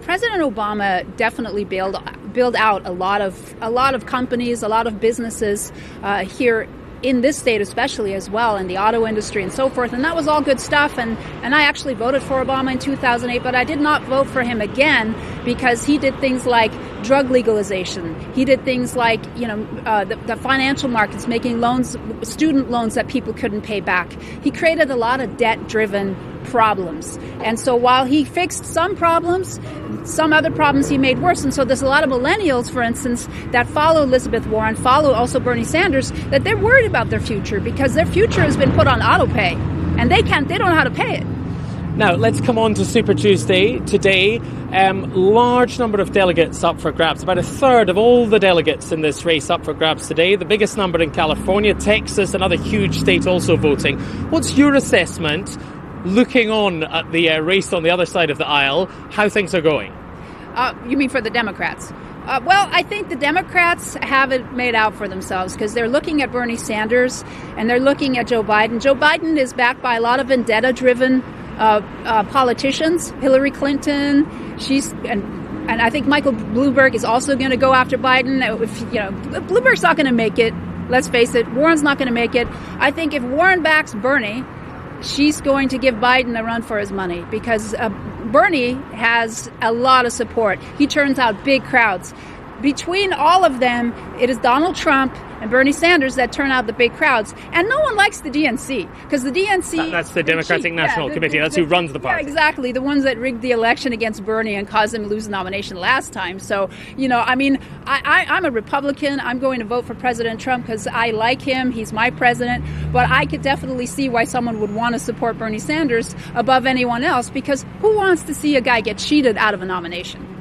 President Obama definitely built out a lot of companies, a lot of businesses here in this state especially as well, in the auto industry and so forth. And that was all good stuff. And I actually voted for Obama in 2008, but I did not vote for him again because he did things like drug legalization. He did things like, the financial markets, making loans, student loans that people couldn't pay back. He created a lot of debt-driven problems. And so while he fixed some problems, some other problems he made worse. And so there's a lot of millennials, for instance, that follow Elizabeth Warren, follow also Bernie Sanders, that they're worried about their future because their future has been put on auto pay and they don't know how to pay it. Now, let's come on to Super Tuesday. Today, large number of delegates up for grabs. About a third of all the delegates in this race up for grabs today. The biggest number in California, Texas, another huge state also voting. What's your assessment, looking on at the race on the other side of the aisle, how things are going? You mean for the Democrats? Well, I think the Democrats have it made out for themselves because they're looking at Bernie Sanders and they're looking at Joe Biden. Joe Biden is backed by a lot of vendetta-driven politicians. Hillary Clinton, and I think Michael Bloomberg is also going to go after Biden. Bloomberg's not going to make it. Let's face it, Warren's not going to make it. I think if Warren backs Bernie, she's going to give Biden a run for his money because Bernie has a lot of support. He turns out big crowds. Between all of them, it is Donald Trump and Bernie Sanders that turn out the big crowds. And no one likes the DNC because the DNC... That's the Democratic National Committee. That's who runs the party. Yeah, exactly. The ones that rigged the election against Bernie and caused him to lose the nomination last time. So, I'm a Republican. I'm going to vote for President Trump because I like him. He's my president. But I could definitely see why someone would want to support Bernie Sanders above anyone else because who wants to see a guy get cheated out of a nomination?